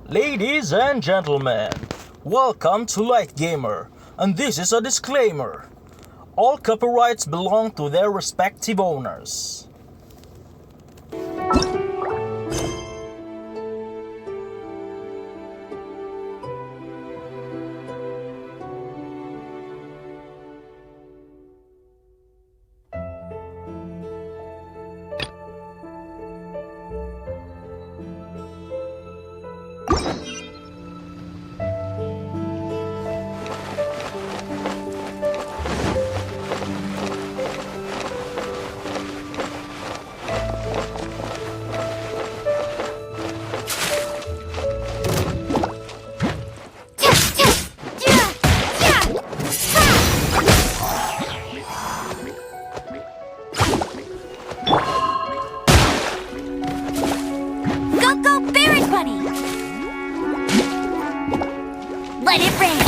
Ladies and gentlemen, welcome to Light Gamer, and this is a disclaimer. All copyrights belong to their respective owners. Let it rain!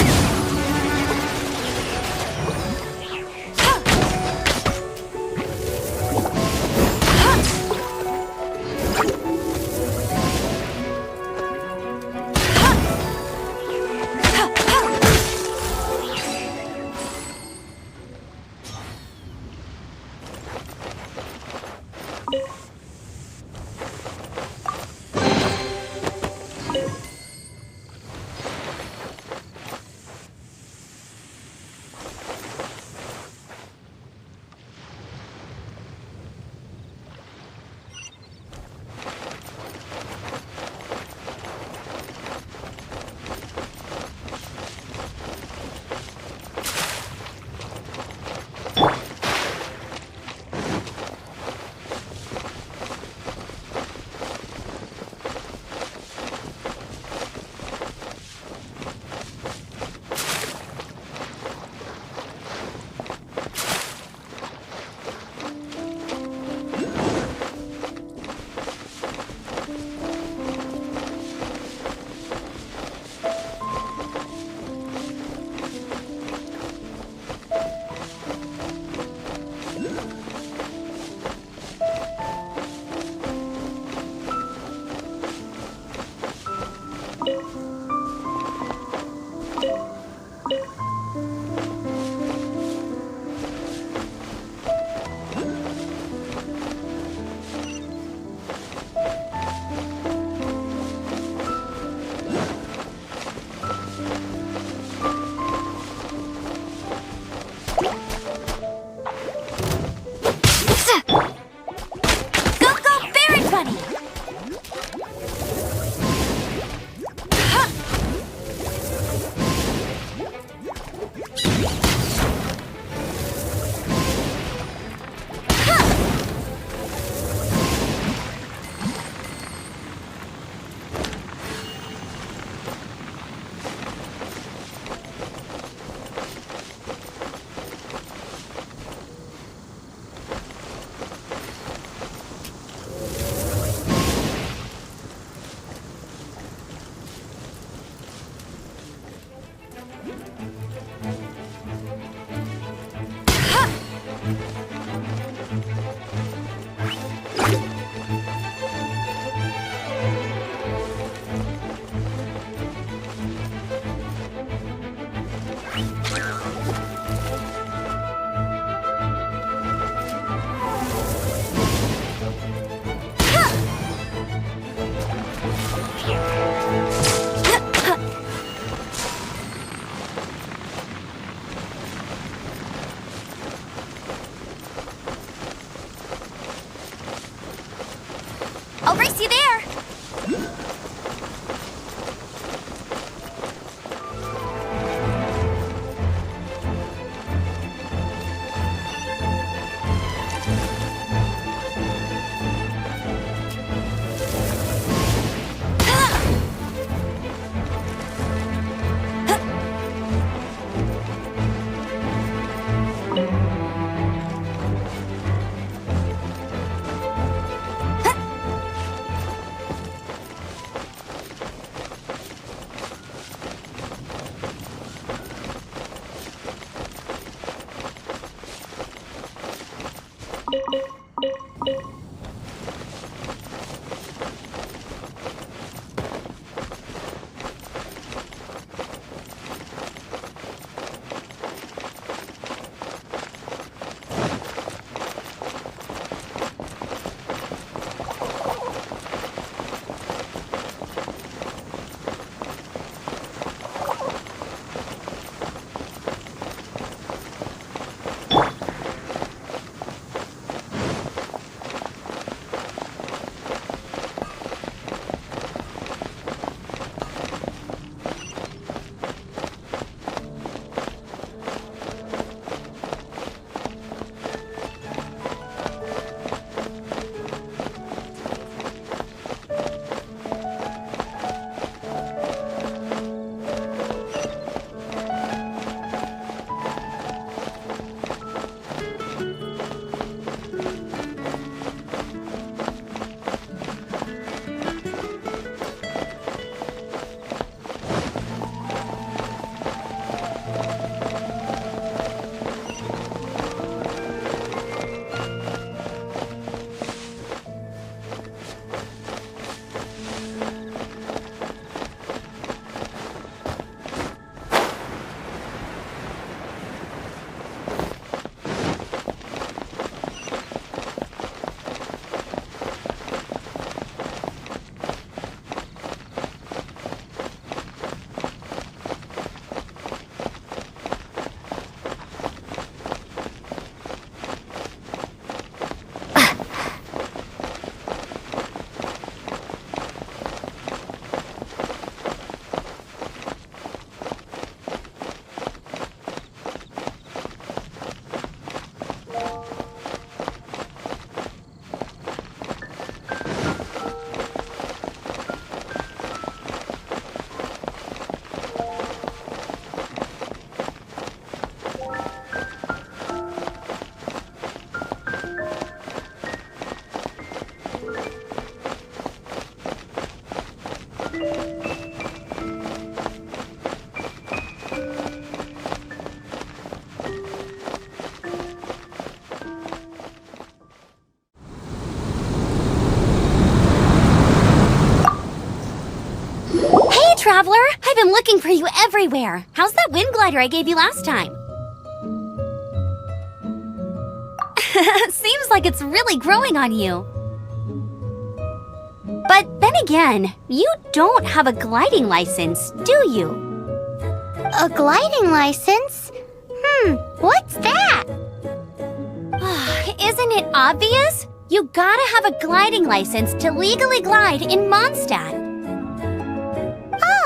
Traveler, I've been looking for you everywhere. How's that wind glider I gave you last time? Seems like it's really growing on you. But then again, you don't have a gliding license, do you? A gliding license? What's that? Isn't it obvious? You gotta have a gliding license to legally glide in Mondstadt.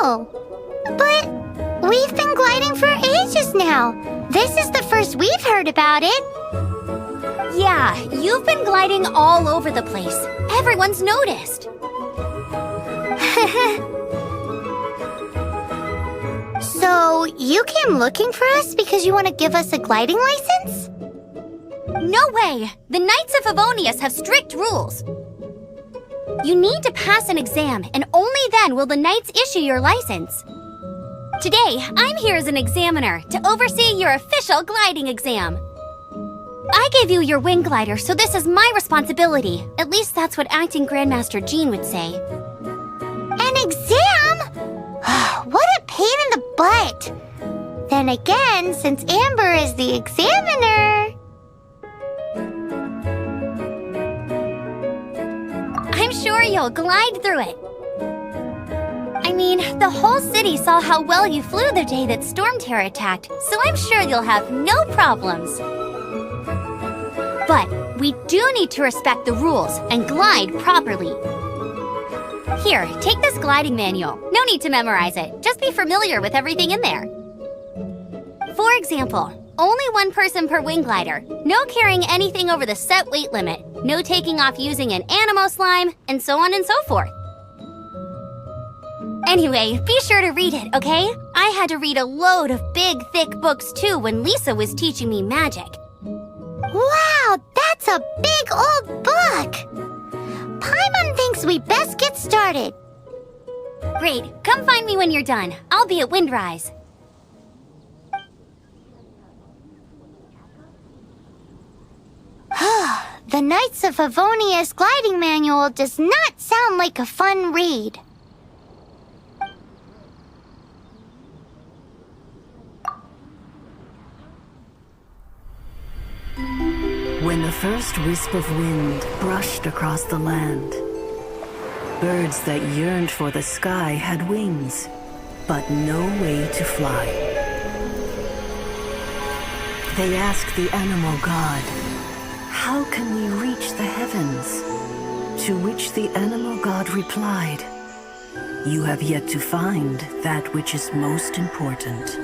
Oh, but we've been gliding for ages now. This is the first we've heard about it. Yeah, you've been gliding all over the place. Everyone's noticed. So, you came looking for us because you want to give us a gliding license? No way! The Knights of Favonius have strict rules. You need to pass an exam, and only then will the Knights issue your license. Today, I'm here as an examiner to oversee your official gliding exam. I gave you your wing glider, so this is my responsibility. At least that's what Acting Grandmaster Jean would say. An exam? What a pain in the butt. Then again, since Amber is the examiner... I'm sure you'll glide through it. I mean, the whole city saw how well you flew the day that Storm Terror attacked, so I'm sure you'll have no problems. But we do need to respect the rules and glide properly. Here, take this gliding manual. No need to memorize it. Just be familiar with everything in there. For example, only one person per wing glider, no carrying anything over the set weight limit, no taking off using an animo slime, and so on and so forth. Anyway, be sure to read it, okay? I had to read a load of big, thick books too when Lisa was teaching me magic. Wow, that's a big old book! Paimon thinks we best get started. Great, come find me when you're done. I'll be at Windrise. The Knights of Favonius gliding manual does not sound like a fun read. When the first wisp of wind brushed across the land, birds that yearned for the sky had wings, but no way to fly. They asked the animal god, "How can we reach the heavens?" To which the animal god replied, "You have yet to find that which is most important."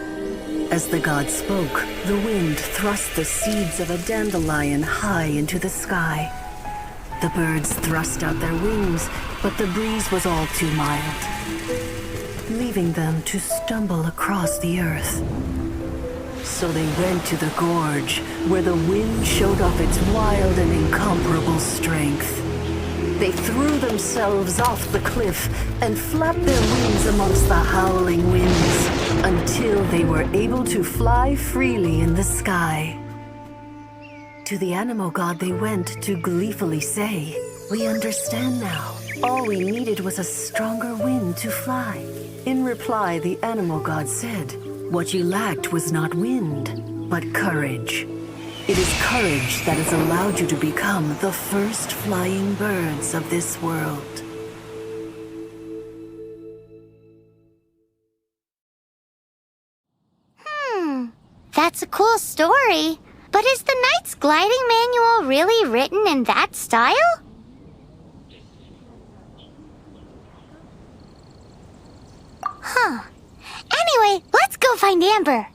As the god spoke, the wind thrust the seeds of a dandelion high into the sky. The birds thrust out their wings, but the breeze was all too mild, leaving them to stumble across the earth. So they went to the gorge, where the wind showed off its wild and incomparable strength. They threw themselves off the cliff and flapped their wings amongst the howling winds until they were able to fly freely in the sky. To the animal god they went to gleefully say, "We understand now. All we needed was a stronger wind to fly." In reply, the animal god said, "What you lacked was not wind, but courage. It is courage that has allowed you to become the first flying birds of this world." That's a cool story. But is the Knight's gliding manual really written in that style? Anyway, let's go find Amber.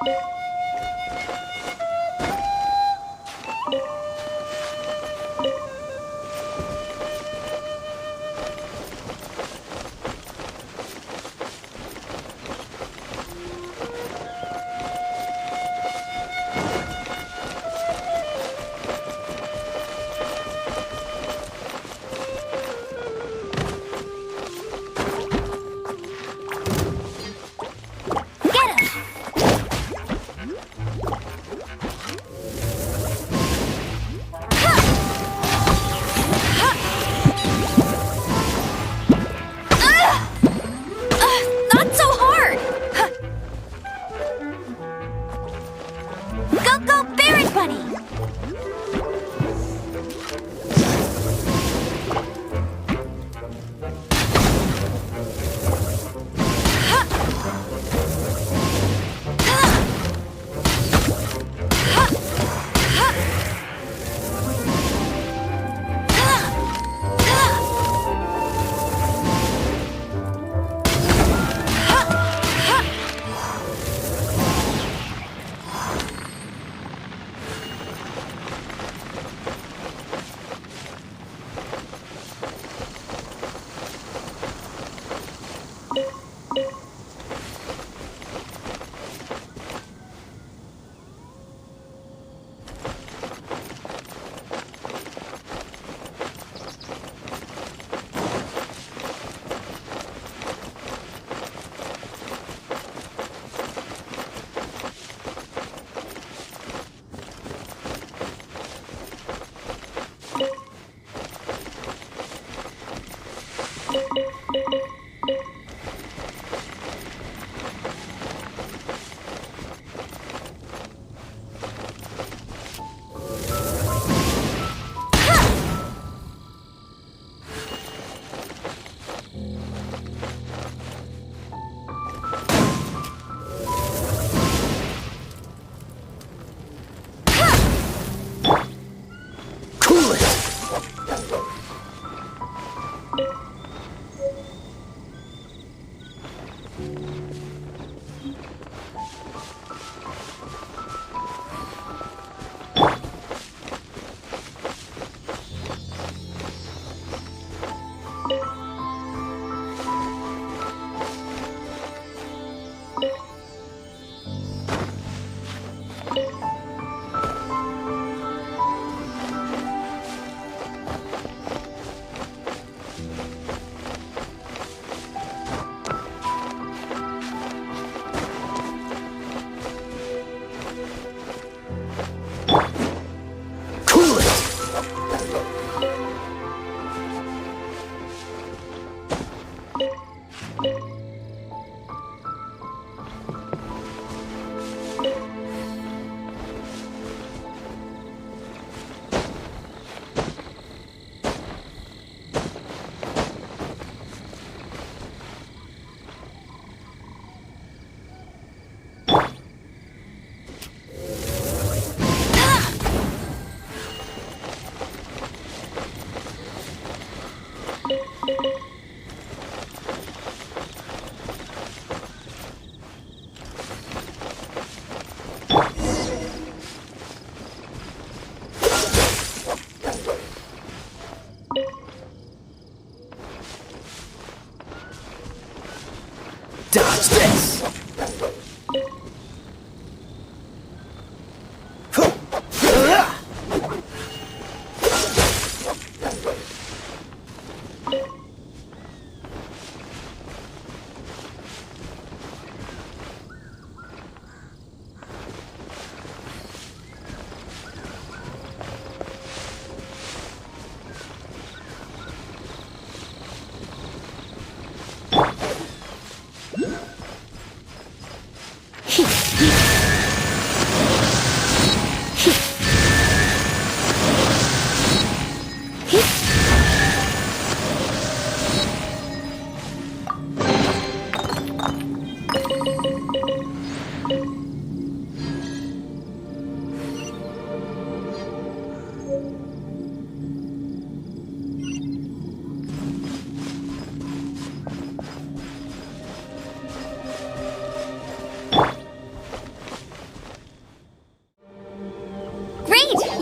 Not so hard! Go, Barret Bunny!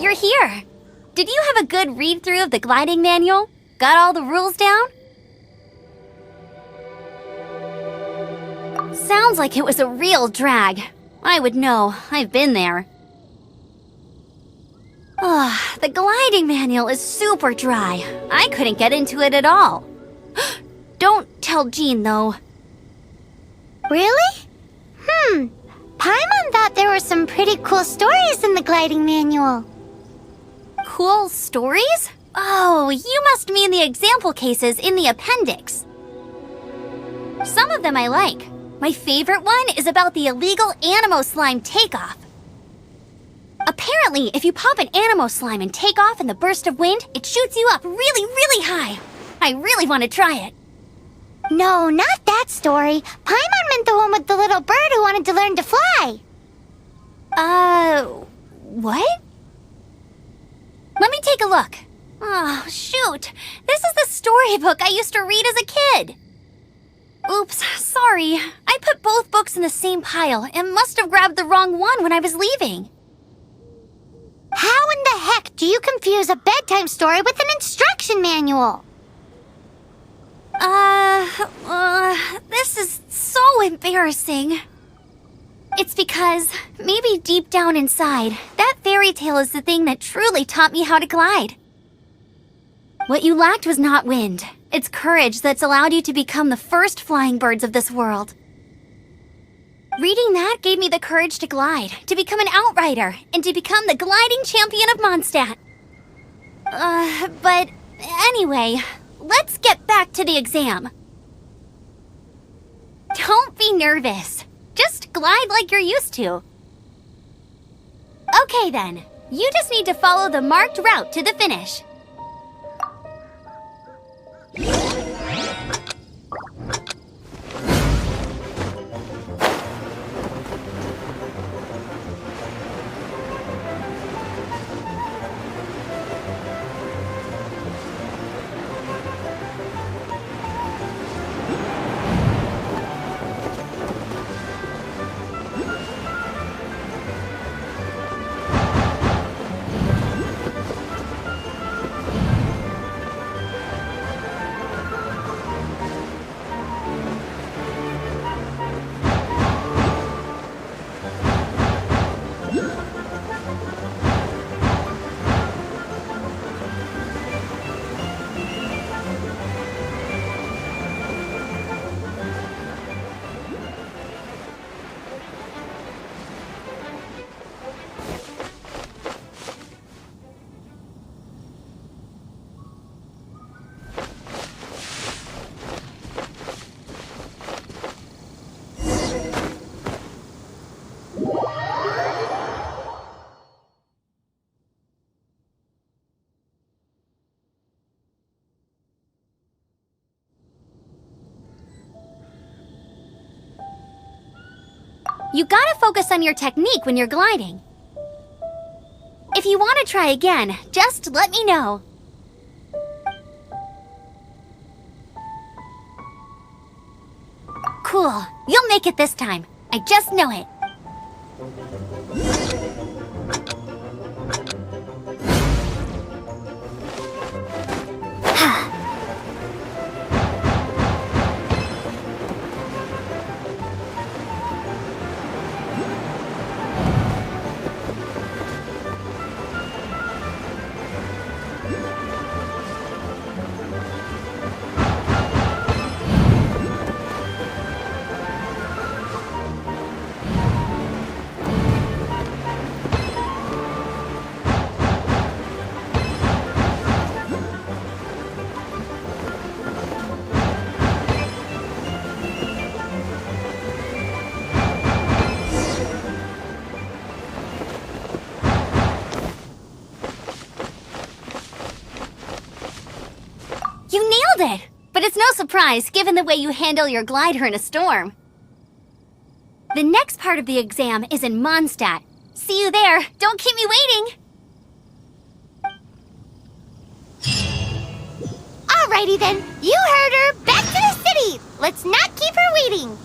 you're here. Did you have a good read-through of the gliding manual? Got all the rules down? Sounds like it was a real drag. I would know. I've been there. The gliding manual is super dry. I couldn't get into it at all. Don't tell Jean, though. Really? Paimon thought there were some pretty cool stories in the gliding manual. Cool stories? Oh, you must mean the example cases in the appendix. Some of them I like. My favorite one is about the illegal Animo slime takeoff. Apparently, if you pop an Animo slime and take off in the burst of wind, it shoots you up really, really high. I really want to try it. No, not that story. Paimon meant the one with the little bird who wanted to learn to fly. What? Let me take a look. Oh, shoot. This is the storybook I used to read as a kid. Oops, sorry. I put both books in the same pile and must have grabbed the wrong one when I was leaving. How in the heck do you confuse a bedtime story with an instruction manual? This is so embarrassing. It's because, maybe deep down inside, that fairy tale is the thing that truly taught me how to glide. What you lacked was not wind. It's courage that's allowed you to become the first flying birds of this world. Reading that gave me the courage to glide, to become an outrider, and to become the gliding champion of Mondstadt. But anyway, let's get back to the exam. Don't be nervous. Just glide like you're used to. Okay then, you just need to follow the marked route to the finish. You gotta focus on your technique when you're gliding. If you want to try again, just let me know. Cool. You'll make it this time. I just know it. You nailed it! But it's no surprise, given the way you handle your glider in a storm. The next part of the exam is in Mondstadt. See you there! Don't keep me waiting! Alrighty then, you heard her! Back to the city! Let's not keep her waiting!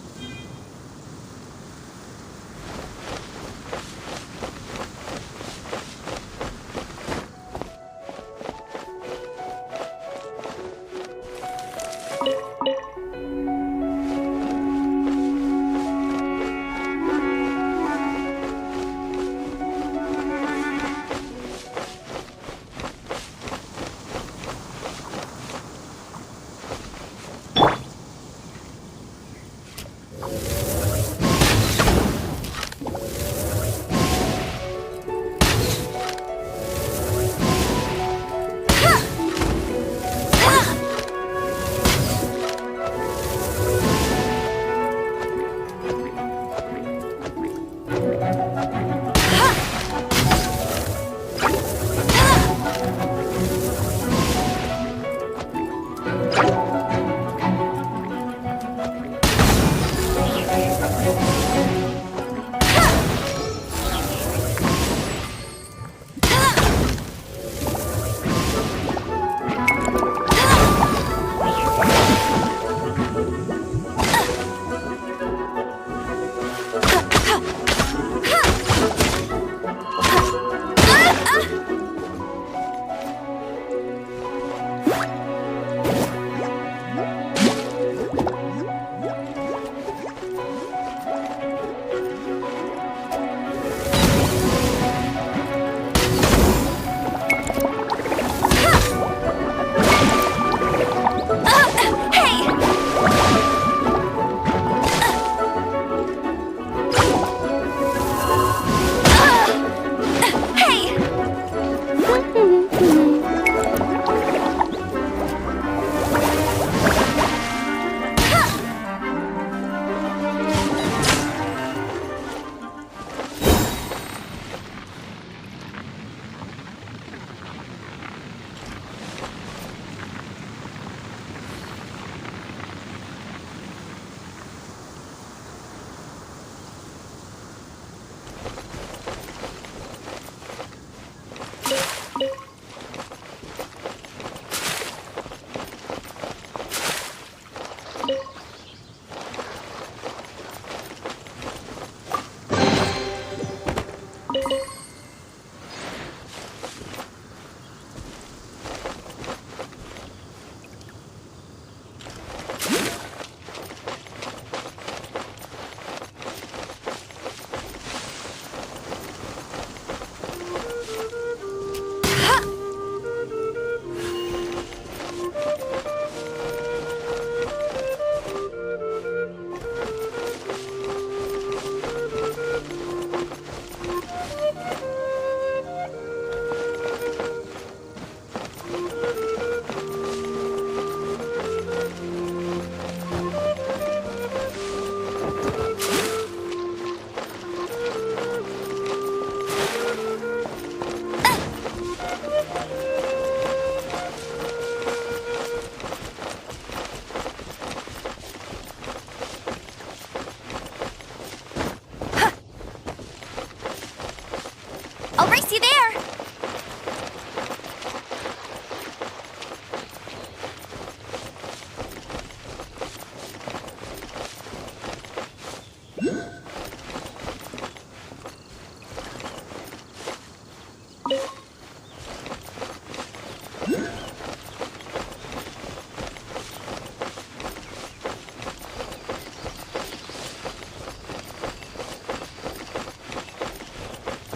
I'll race you there!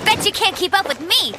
Bet you can't keep up with me!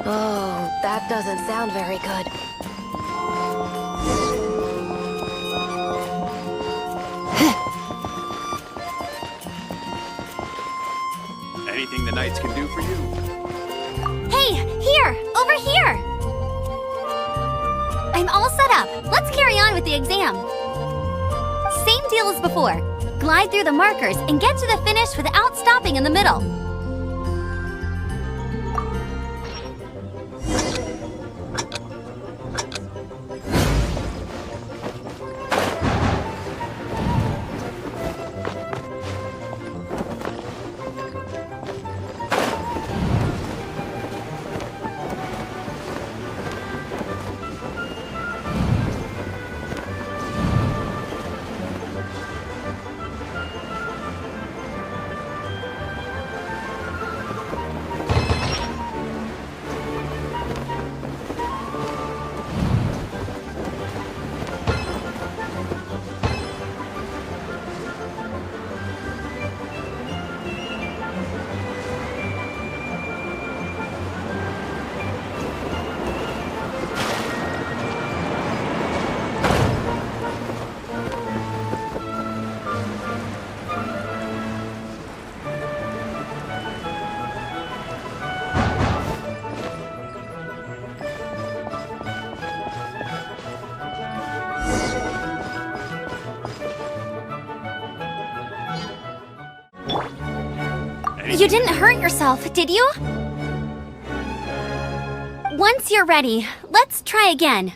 Oh, that doesn't sound very good. Anything the Knights can do for you? Hey, here! Over here! I'm all set up. Let's carry on with the exam. Same deal as before. Glide through the markers and get to the finish without stopping in the middle. You didn't hurt yourself, did you? Once you're ready, let's try again.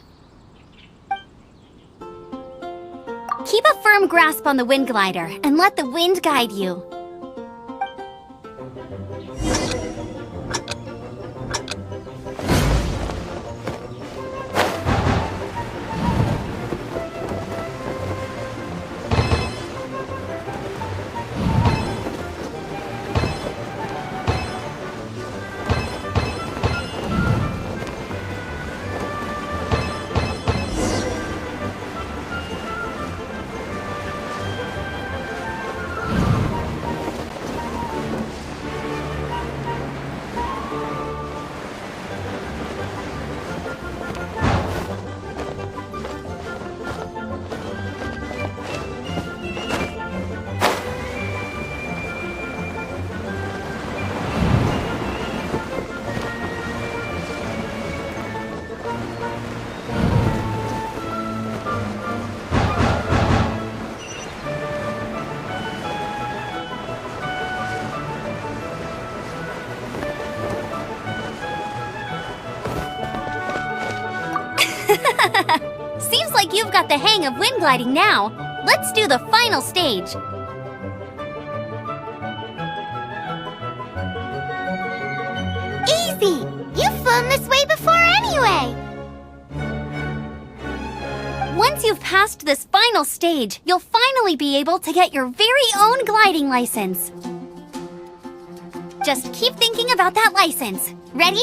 Keep a firm grasp on the wind glider and let the wind guide you. Seems like you've got the hang of wind gliding now. Let's do the final stage. Easy! You've flown this way before anyway! Once you've passed this final stage, you'll finally be able to get your very own gliding license. Just keep thinking about that license. Ready?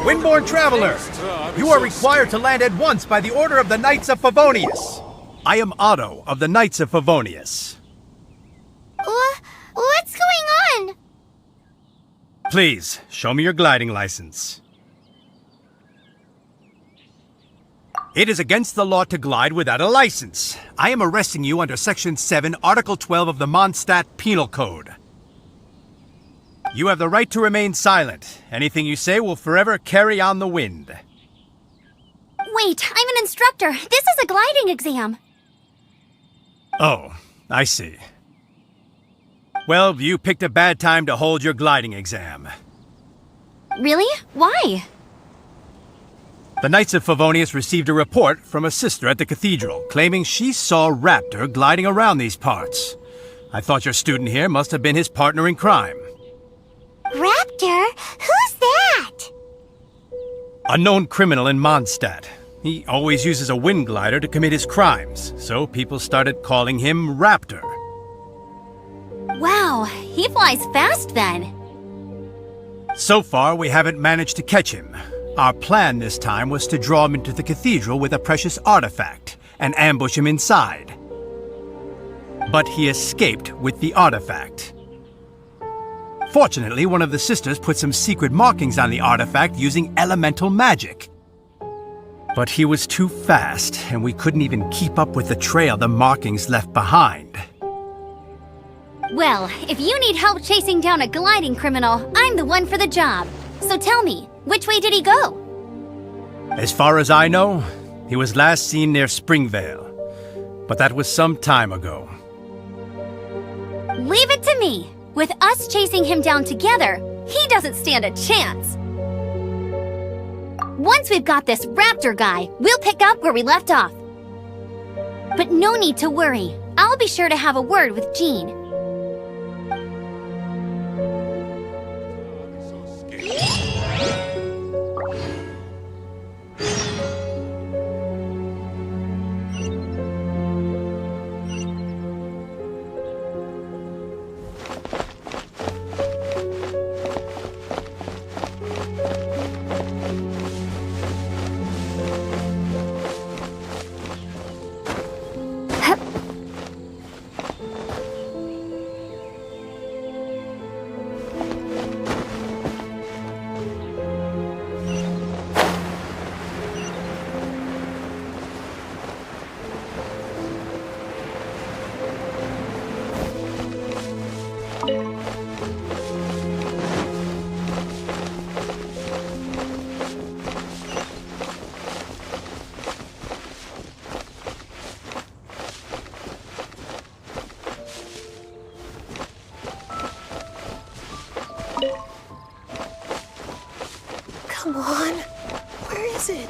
Windborne Traveler, you are required to land at once by the order of the Knights of Favonius. I am Otto of the Knights of Favonius. What's going on? Please, show me your gliding license. It is against the law to glide without a license. I am arresting you under Section 7, Article 12 of the Mondstadt Penal Code. You have the right to remain silent. Anything you say will forever carry on the wind. Wait, I'm an instructor. This is a gliding exam. Oh, I see. Well, you picked a bad time to hold your gliding exam. Really? Why? The Knights of Favonius received a report from a sister at the cathedral claiming she saw a raptor gliding around these parts. I thought your student here must have been his partner in crime. Raptor? Who's that? A known criminal in Mondstadt. He always uses a wind glider to commit his crimes, so people started calling him Raptor. Wow, he flies fast then. So far, we haven't managed to catch him. Our plan this time was to draw him into the cathedral with a precious artifact and ambush him inside. But he escaped with the artifact. Fortunately, one of the sisters put some secret markings on the artifact using elemental magic. But he was too fast, and we couldn't even keep up with the trail the markings left behind. Well, if you need help chasing down a gliding criminal, I'm the one for the job. So tell me, which way did he go? As far as I know, he was last seen near Springvale. But that was some time ago. Leave it to me. With us chasing him down together, he doesn't stand a chance. Once we've got this raptor guy, we'll pick up where we left off. But no need to worry. I'll be sure to have a word with Jean. Come on. Where is it?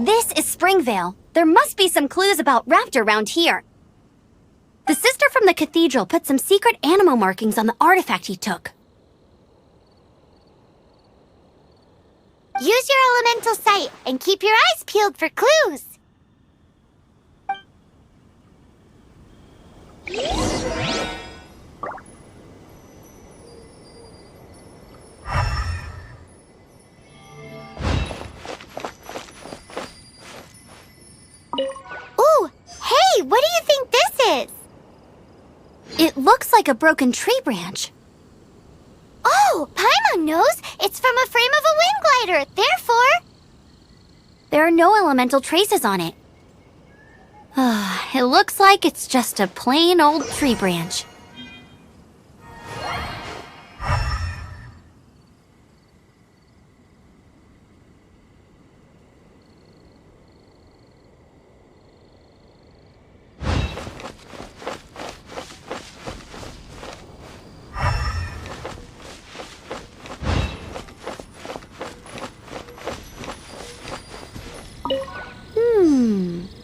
This is Springvale. There must be some clues about Raptor around here. The sister from the cathedral put some secret animal markings on the artifact he took. Use your elemental sight and keep your eyes peeled for clues. looks like a broken tree branch. Oh, Paimon knows! It's from a frame of a wind glider, therefore... There are no elemental traces on it. It looks like it's just a plain old tree branch.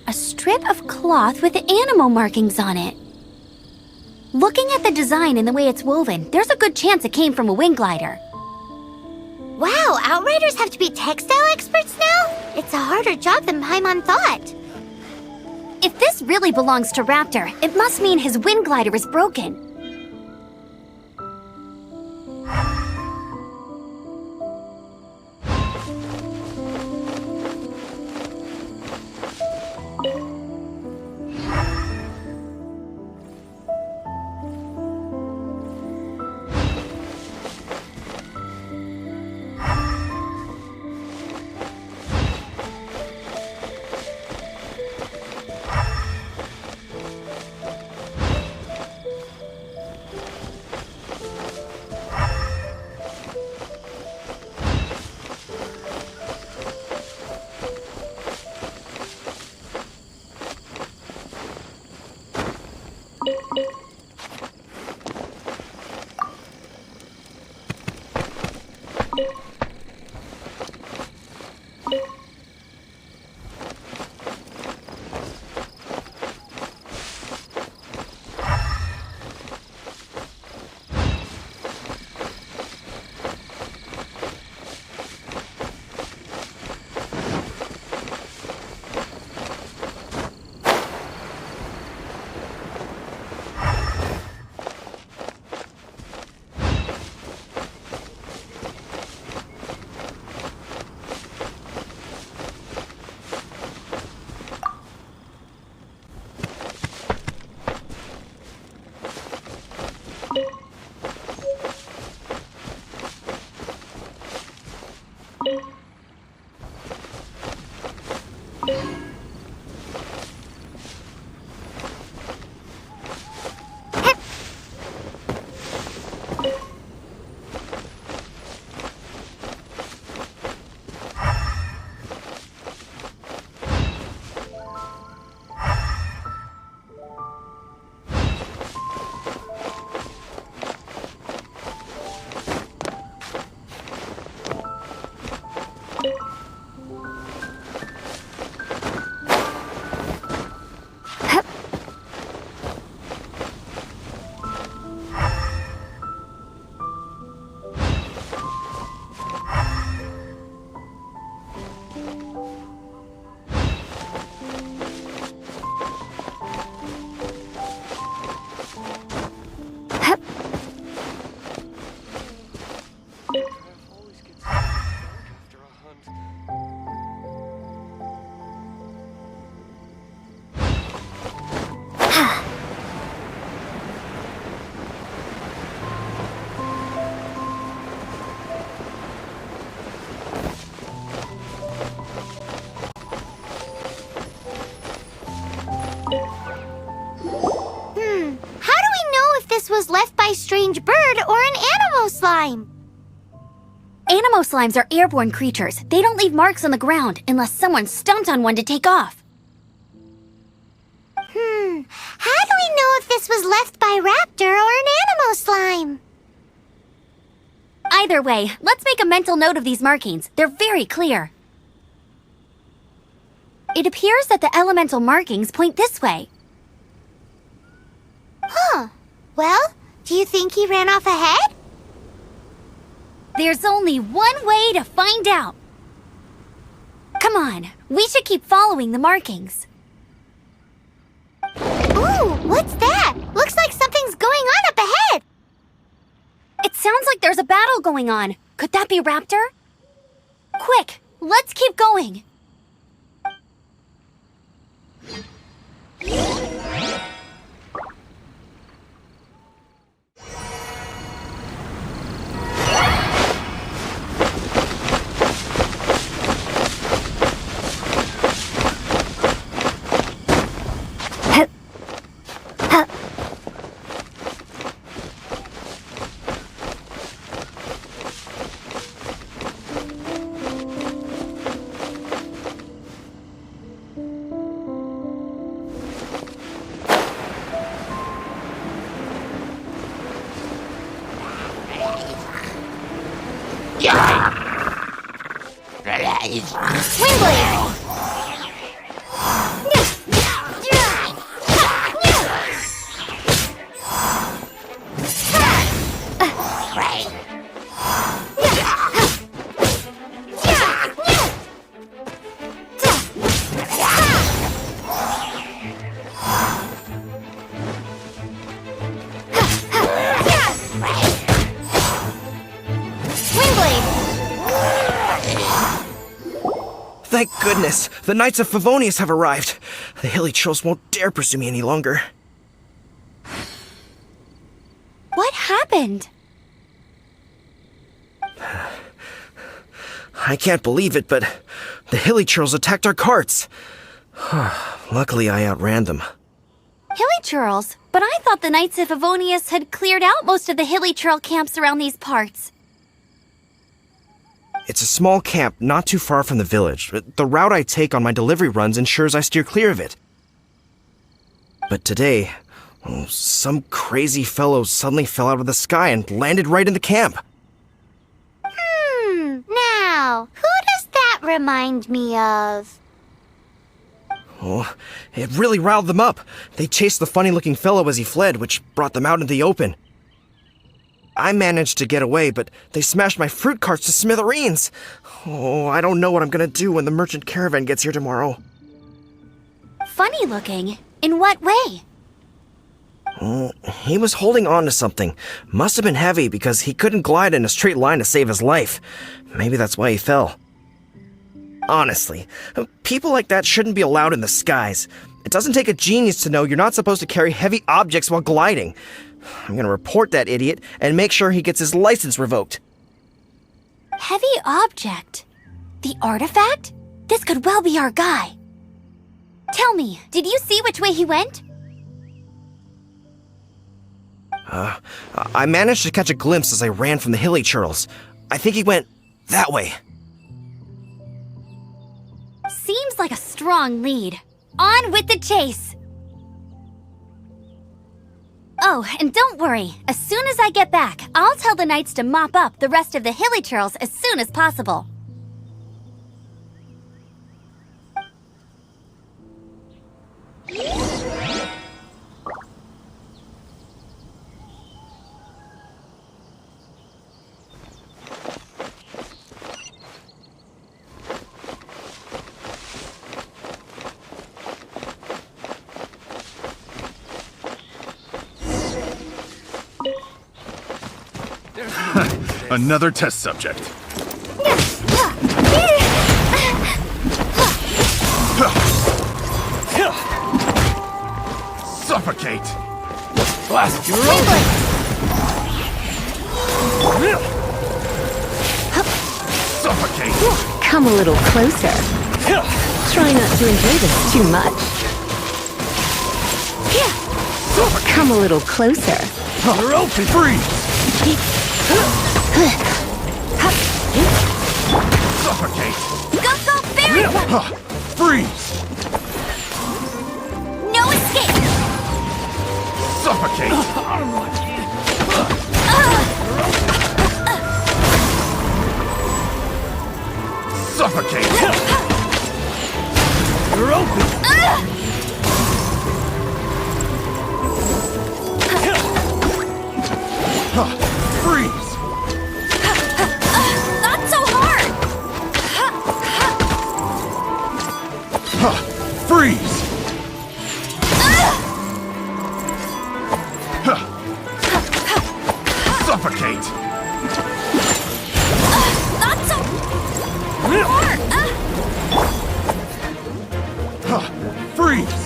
A strip of cloth with animal markings on it. Looking at the design and the way it's woven, there's a good chance it came from a wind glider. Wow, outriders have to be textile experts now? It's a harder job than Paimon thought. If this really belongs to Raptor, it must mean his wind glider is broken. Was left by strange bird or an animo slime. Animo slimes are airborne creatures. They don't leave marks on the ground unless someone stomped on one to take off. How do we know if this was left by raptor or an animo slime? Either way, let's make a mental note of these markings. They're very clear. It appears that the elemental markings point this way. Huh. Well, do you think he ran off ahead? There's only one way to find out. Come on, we should keep following the markings. Ooh, what's that? Looks like something's going on up ahead. It sounds like there's a battle going on. Could that be Raptor? Quick, let's keep going. Windblade! Thank goodness! The Knights of Favonius have arrived! The hilly trolls won't dare pursue me any longer. What happened? I can't believe it, but the hilly trolls attacked our carts. Luckily, I outran them. Hilly churls? But I thought the Knights of Favonius had cleared out most of the hilly churl camps around these parts. It's a small camp not too far from the village. The route I take on my delivery runs ensures I steer clear of it. But today, some crazy fellow suddenly fell out of the sky and landed right in the camp. Now, who does that remind me of? Oh, it really riled them up. They chased the funny-looking fellow as he fled, which brought them out into the open. I managed to get away, but they smashed my fruit carts to smithereens. Oh, I don't know what I'm gonna do when the merchant caravan gets here tomorrow. Funny looking? In what way? He was holding on to something. Must have been heavy because he couldn't glide in a straight line to save his life. Maybe that's why he fell. Honestly, people like that shouldn't be allowed in the skies. It doesn't take a genius to know you're not supposed to carry heavy objects while gliding. I'm gonna report that idiot and make sure he gets his license revoked. Heavy object? The artifact? This could well be our guy. Tell me, did you see which way he went? I managed to catch a glimpse as I ran from the hilly churls. I think he went that way. Seems like a strong lead. On with the chase! Oh, and don't worry. As soon as I get back, I'll tell the knights to mop up the rest of the hilly churls as soon as possible. Another test subject. Suffocate! Blast your Suffocate! Come a little closer. Try not to enjoy this too much. Come a little closer. You're open! Freeze! Suffocate! Go, fairy! Freeze! No escape! Suffocate! Suffocate! You're open! Freeze! Not so hard! Freeze! Suffocate! Not so hard! Freeze!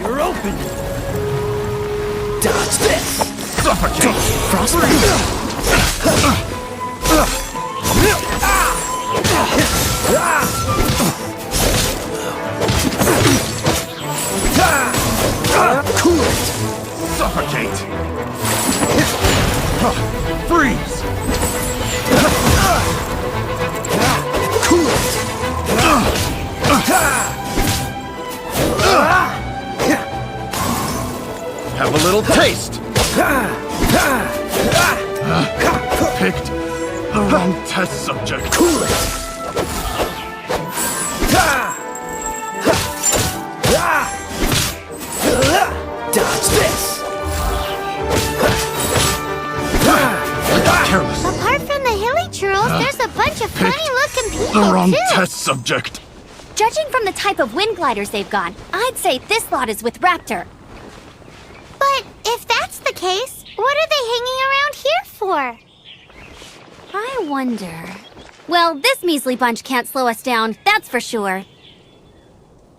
You're open! Dodge this! Suffocate! Frostbite! Cool it! Suffocate! Freeze! Cool it! Have a little taste! Picked The wrong test subject. Cool it! Dodge this! I got careless. Apart from the hilly churls, there's a bunch of funny-looking The people, wrong too. test subject. Judging from the type of wind gliders they've got, I'd say this lot is with Raptor. But if that's the case, what are they hanging around here for? I wonder... Well, this measly bunch can't slow us down, that's for sure.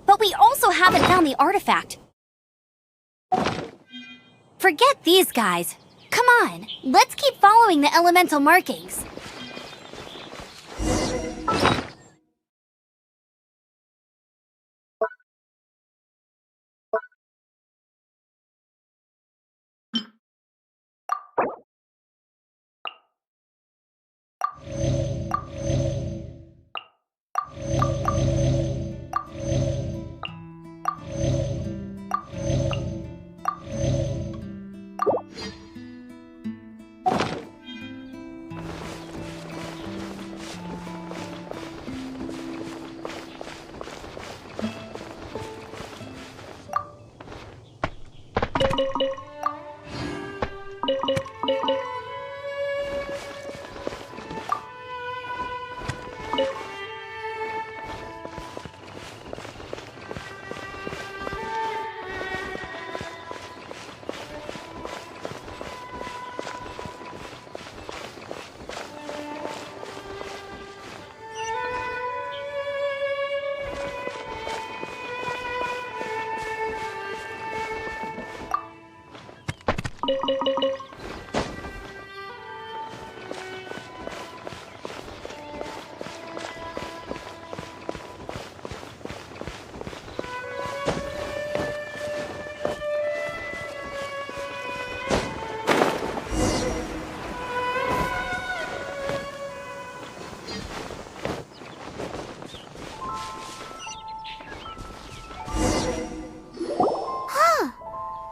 But we also haven't found the artifact. Forget these guys. Come on, let's keep following the elemental markings.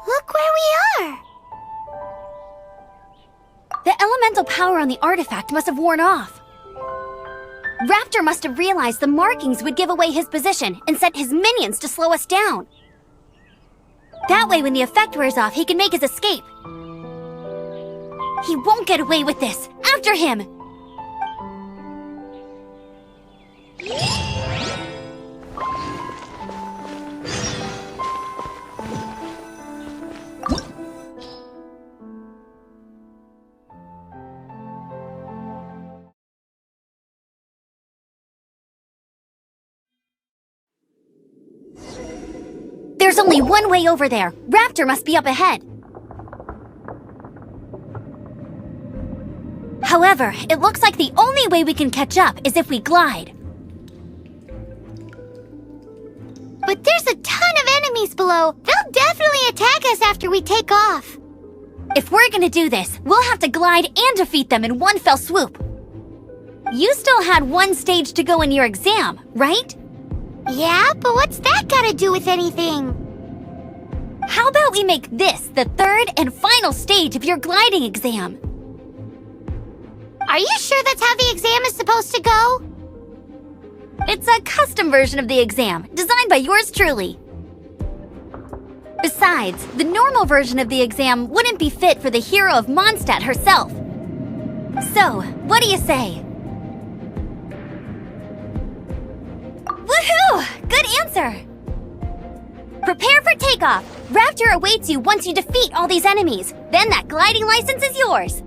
Look where we are! The elemental power on the artifact must have worn off. Raptor must have realized the markings would give away his position and sent his minions to slow us down. That way, when the effect wears off, he can make his escape. He won't get away with this. After him! There's only one way over there. Raptor must be up ahead. However, it looks like the only way we can catch up is if we glide. But there's a ton of enemies below. They'll definitely attack us after we take off. If we're gonna do this, we'll have to glide and defeat them in one fell swoop. You still had one stage to go in your exam, right? Yeah, but what's that gotta do with anything? How about we make this the third and final stage of your gliding exam? Are you sure that's how the exam is supposed to go? It's a custom version of the exam, designed by yours truly. Besides, the normal version of the exam wouldn't be fit for the hero of Mondstadt herself. So, what do you say? Woohoo! Good answer! Prepare for takeoff! Raptor awaits you once you defeat all these enemies. Then that gliding license is yours.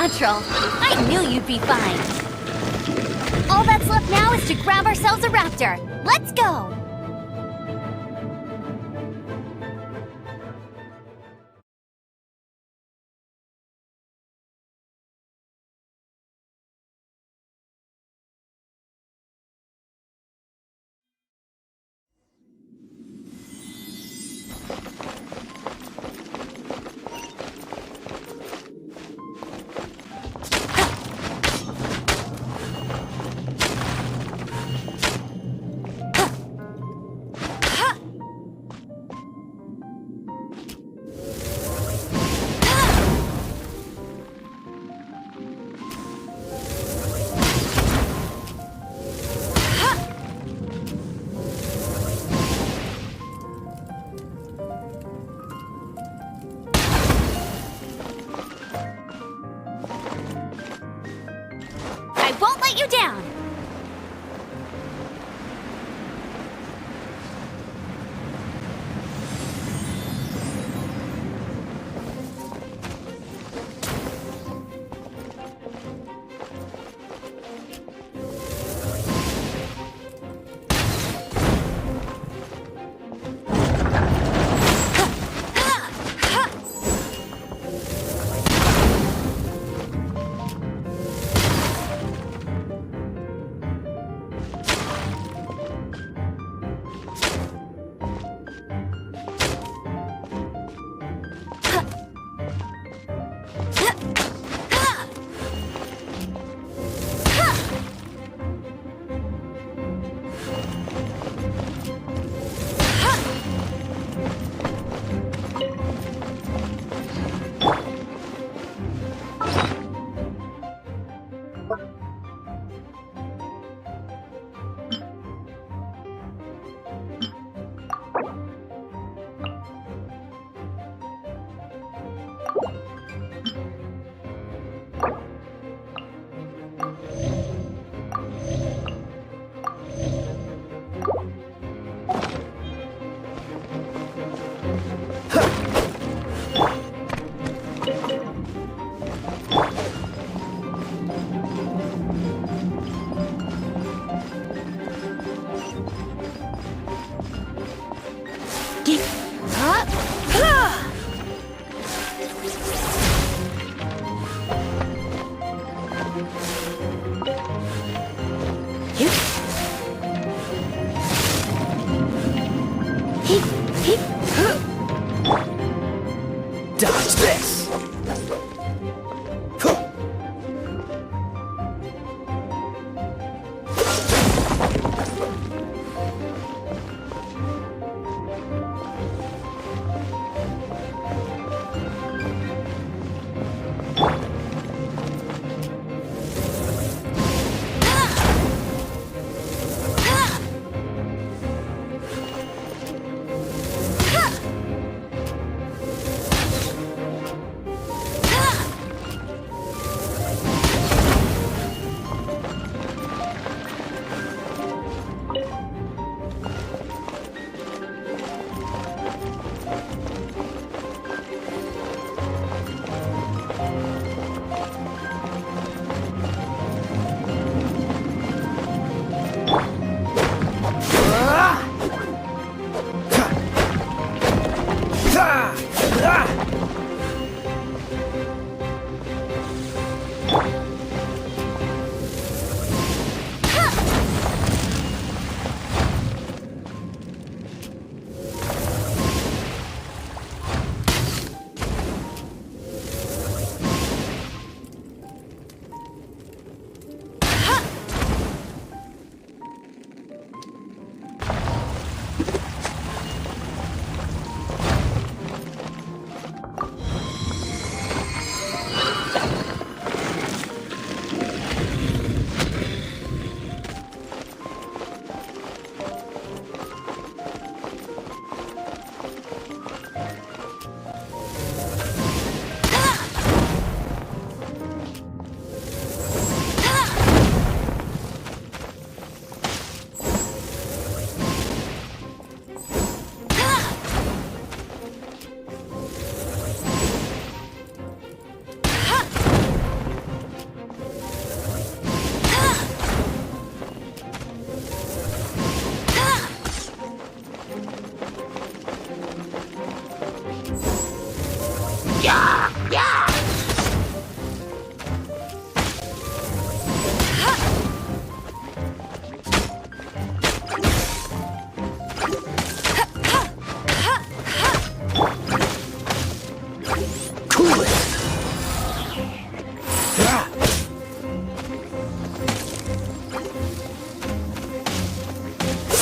natural. I knew you'd be fine. All that's left now is to grab ourselves a raptor. Let's go!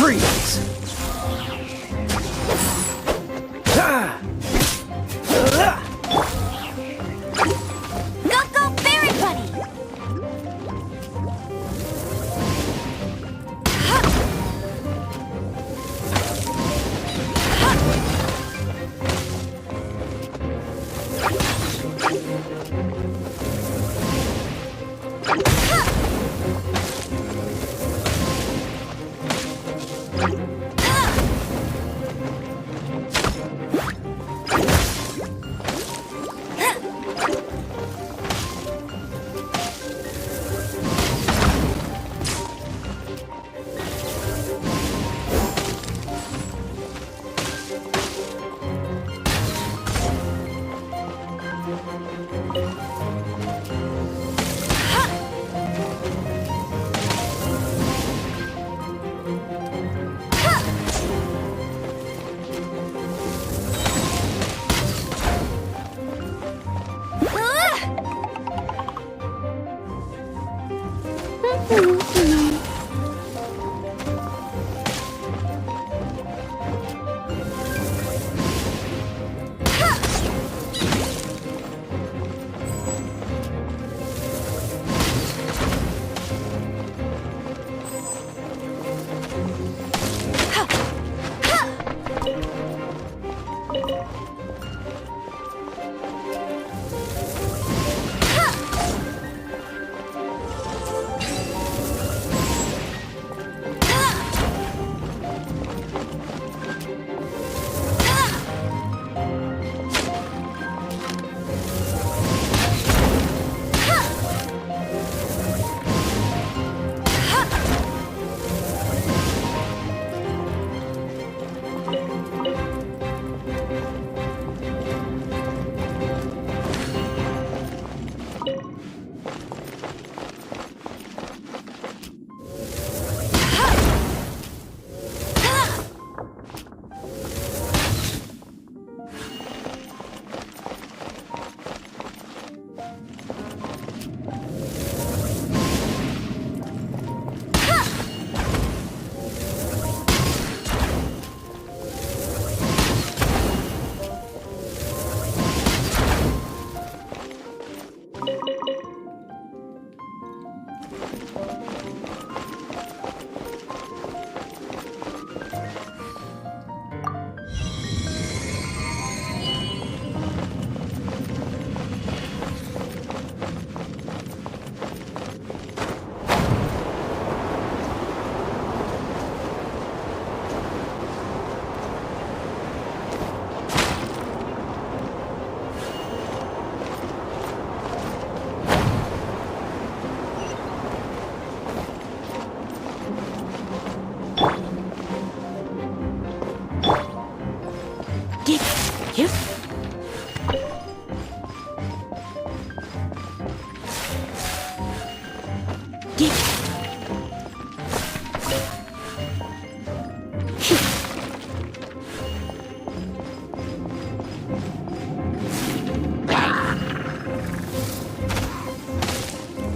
Freeze! Go, Fairy Buddy!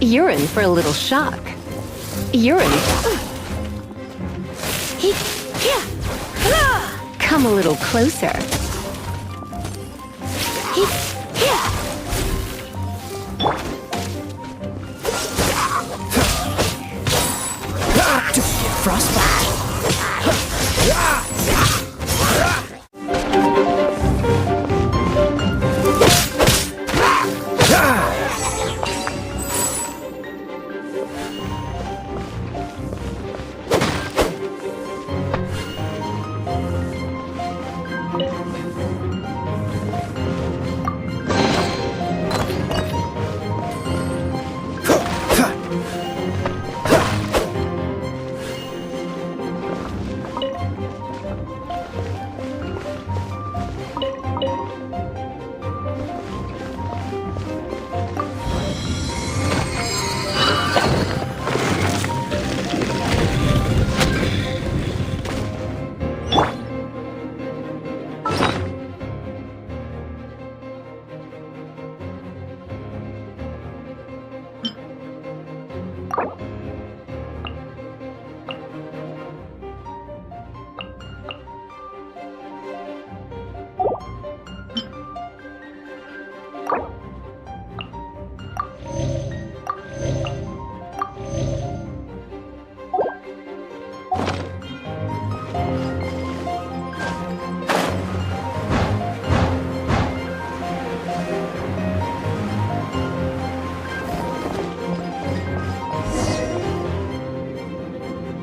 You're in for a little shock. You're in. Come a little closer. Frostbite!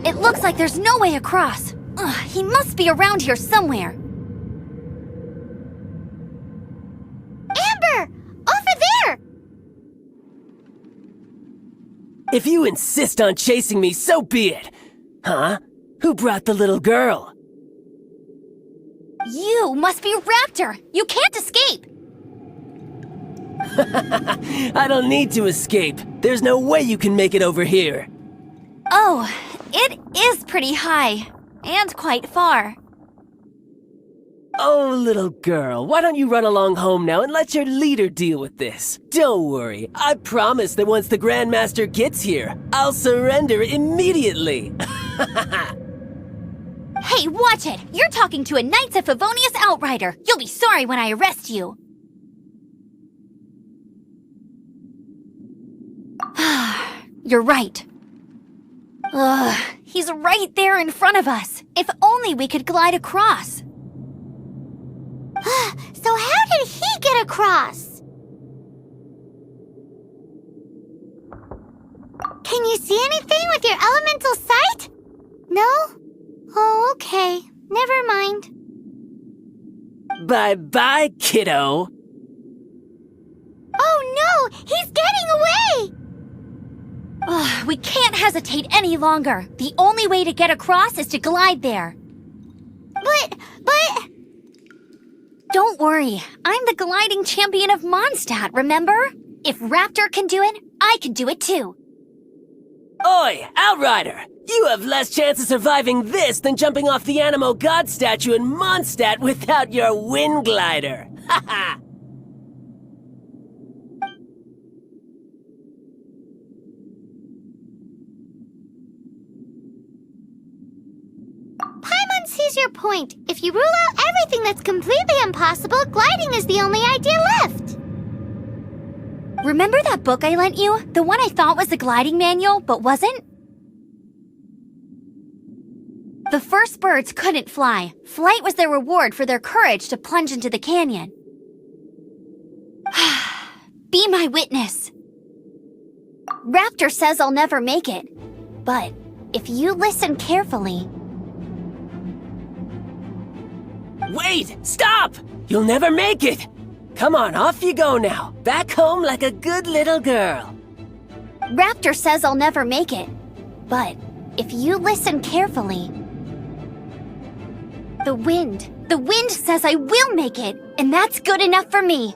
It looks like there's no way across. Ugh, he must be around here somewhere. Amber! Over there! If you insist on chasing me, so be it. Huh? Who brought the little girl? You must be Raptor! You can't escape! I don't need to escape. There's no way you can make it over here. Oh, it is pretty high. And quite far. Oh, little girl, why don't you run along home now and let your leader deal with this? Don't worry, I promise that once the Grandmaster gets here, I'll surrender immediately. Hey, watch it! You're talking to a Knights of Favonius outrider! You'll be sorry when I arrest you! You're right. Ugh, he's right there in front of us. If only we could glide across. So how did he get across? Can you see anything with your elemental sight? No? Oh, okay. Never mind. Bye-bye, kiddo. Oh no! He's getting away! Ugh, we can't hesitate any longer. The only way to get across is to glide there. But... Don't worry. I'm the gliding champion of Mondstadt, remember? If Raptor can do it, I can do it too. Oi, Outrider! You have less chance of surviving this than jumping off the Animo God statue in Mondstadt without your wind glider. Haha! Paimon sees your point. If you rule out everything that's completely impossible, gliding is the only idea left. Remember that book I lent you? The one I thought was the gliding manual, but wasn't? The first birds couldn't fly. Flight was their reward for their courage to plunge into the canyon. Be my witness. Raptor says I'll never make it. But if you listen carefully... Wait! Stop! You'll never make it! Come on, off you go now. Back home like a good little girl. Raptor says I'll never make it. But if you listen carefully... The wind says I will make it, and that's good enough for me.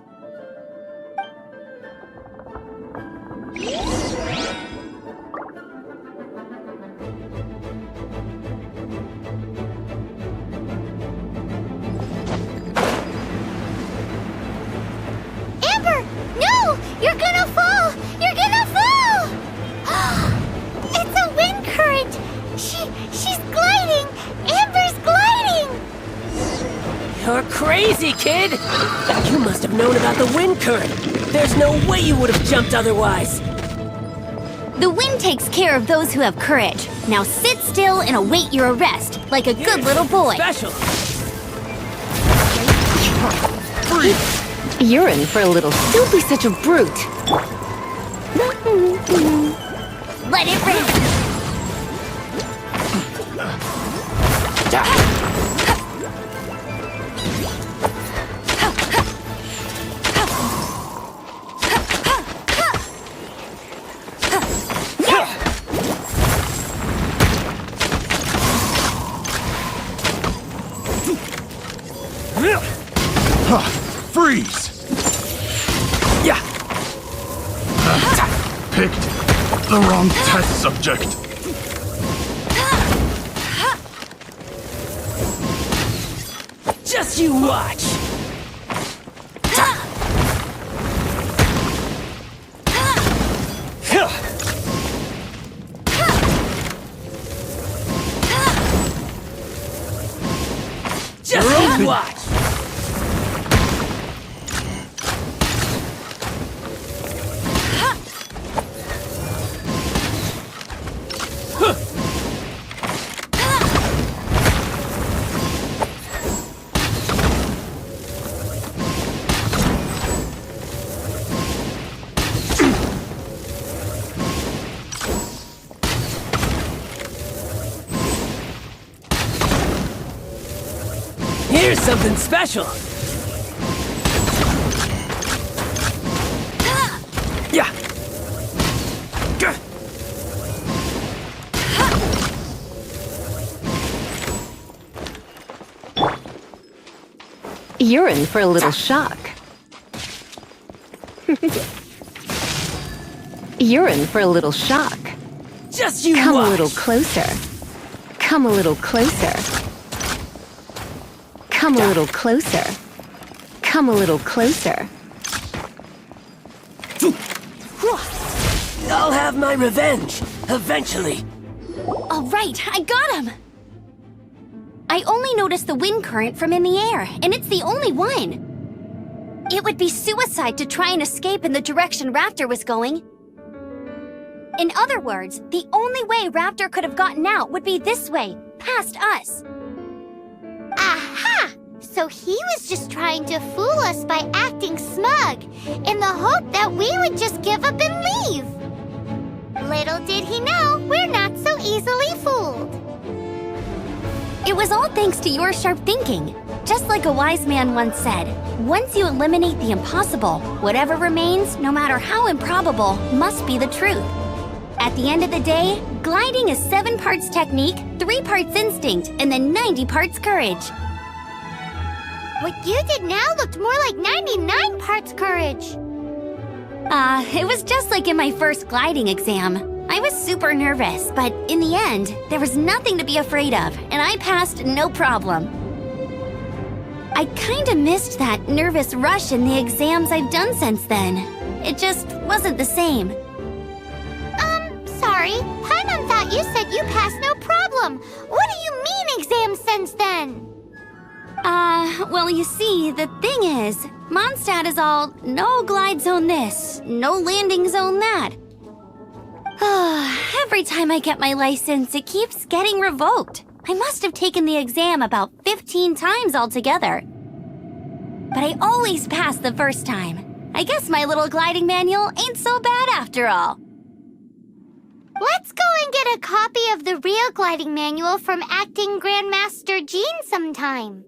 Amber! No! You're gonna fall! You're gonna fall! It's a wind current! She's gliding! Amber's gliding! You're crazy, kid! You must have known about the wind current. There's no way you would have jumped otherwise. The wind takes care of those who have courage. Now sit still and await your arrest, like a good little boy. Special! You're in for a little. Don't be such a brute. Let it rip! Freeze! Yeah! Picked the wrong test subject. Just you watch! Just you watch! Here's something special. Yeah. You're in for a little shock. You're in for a little shock. Just you Come watch. a little closer. Come a little closer. Come a little closer. Come a little closer. I'll have my revenge, eventually. All right, I got him! I only noticed the wind current from in the air, and it's the only one. It would be suicide to try and escape in the direction Raptor was going. In other words, the only way Raptor could have gotten out would be this way, past us. Aha! So he was just trying to fool us by acting smug, in the hope that we would just give up and leave. Little did he know, we're not so easily fooled. It was all thanks to your sharp thinking. Just like a wise man once said, once you eliminate the impossible, whatever remains, no matter how improbable, must be the truth. At the end of the day, gliding is 7 parts technique, 3 parts instinct, and then 90 parts courage. What you did now looked more like 99 parts courage. It was just like in my first gliding exam. I was super nervous, but in the end, there was nothing to be afraid of, and I passed no problem. I kinda missed that nervous rush in the exams I've done since then. It just wasn't the same. Sorry, Paimon thought you said you passed no problem. What do you mean exams since then? Well, you see, the thing is, Mondstadt is all no glide zone this, no landing zone that. Every time I get my license, it keeps getting revoked. I must have taken the exam about 15 times altogether. But I always pass the first time. I guess my little gliding manual ain't so bad after all. Let's go and get a copy of the real gliding manual from Acting Grandmaster Jean sometime.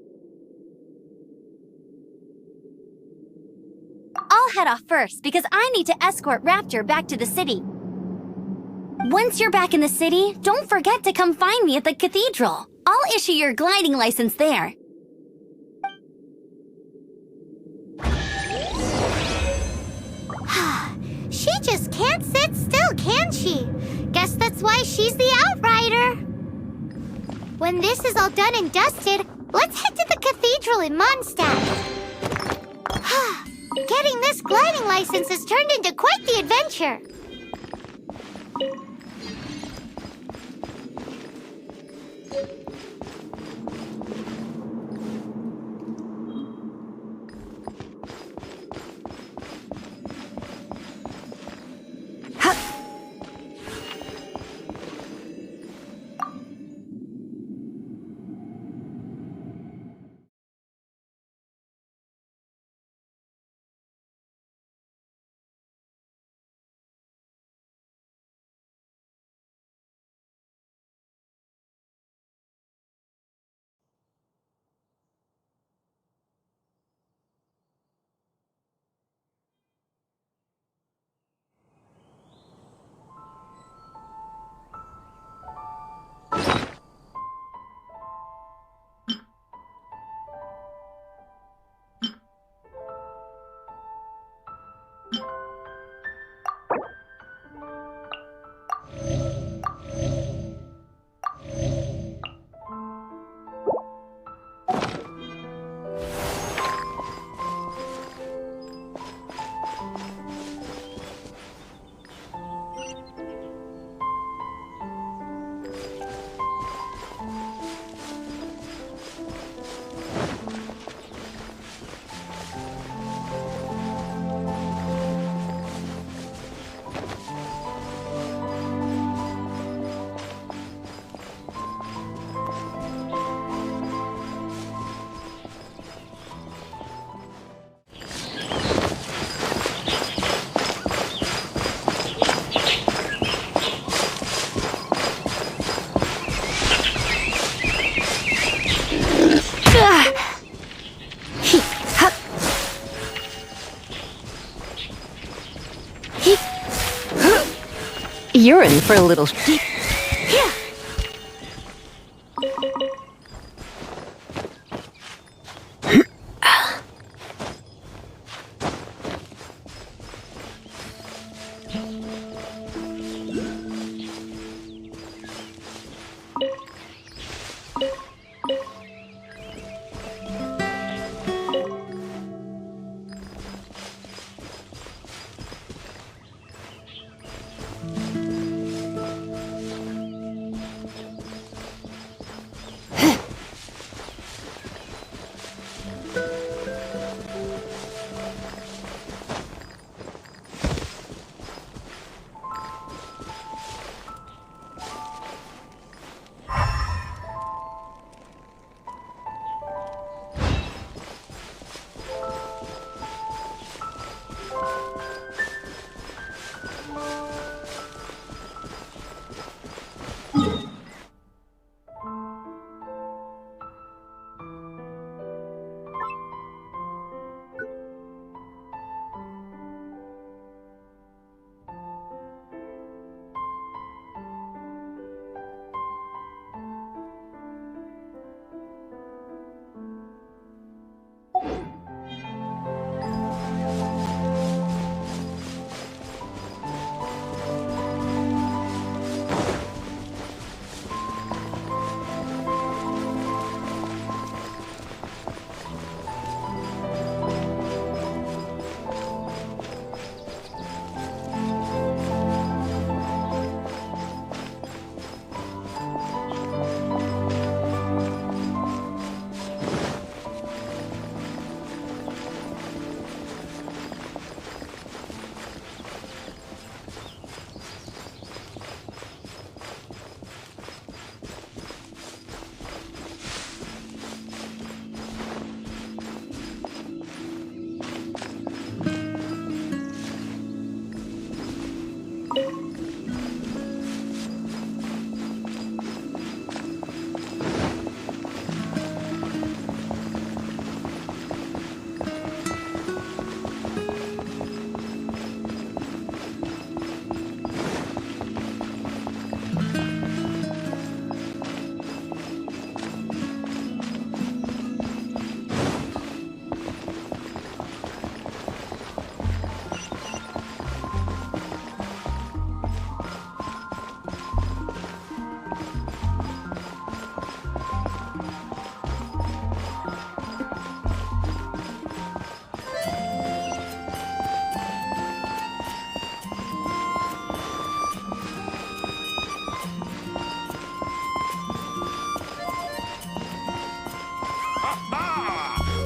I'll head off first because I need to escort Raptor back to the city. Once you're back in the city, don't forget to come find me at the cathedral. I'll issue your gliding license there. She just can't sit still, can she? Guess that's why she's the outrider. When this is all done and dusted, let's head to the cathedral in Mondstadt. Getting this gliding license has turned into quite the adventure. You're in for a little...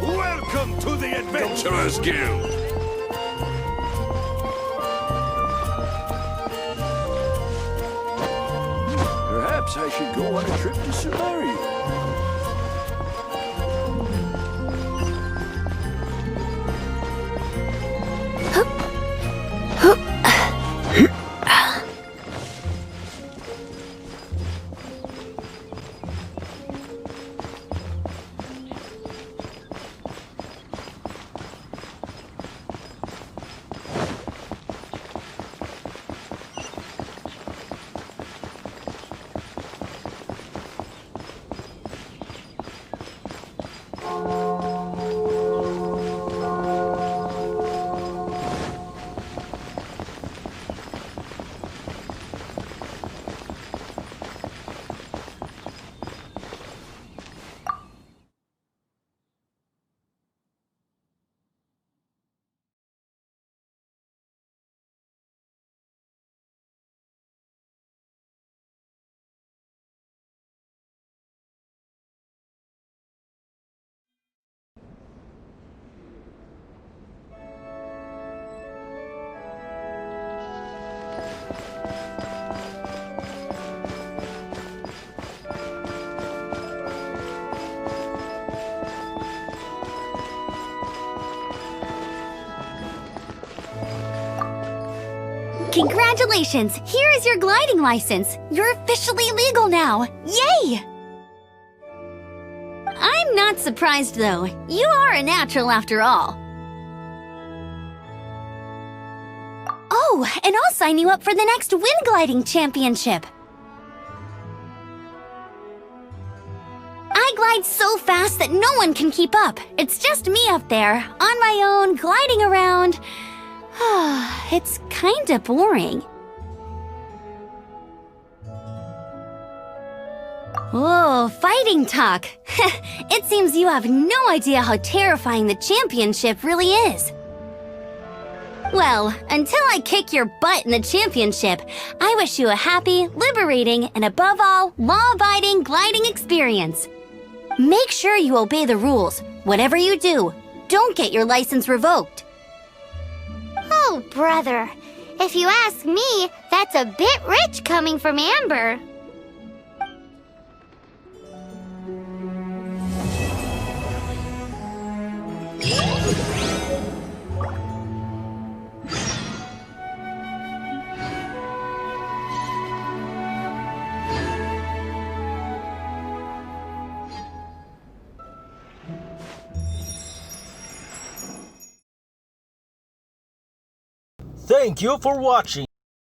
Welcome to the Adventurers Guild! Perhaps I should go on a trip to Samaria. Congratulations! Here is your gliding license. You're officially legal now. Yay! I'm not surprised, though. You are a natural after all. Oh, Oh, and I'll sign you up for the next wind gliding championship. I glide so fast that no one can keep up. It's just me up there, on my own, gliding around. It's kinda boring. Oh, fighting talk. It seems you have no idea how terrifying the championship really is. Well, until I kick your butt in the championship, I wish you a happy, liberating, and above all, law-abiding gliding experience. Make sure you obey the rules. Whatever you do, don't get your license revoked. Oh, brother. If you ask me, that's a bit rich coming from Amber. Thank you for watching.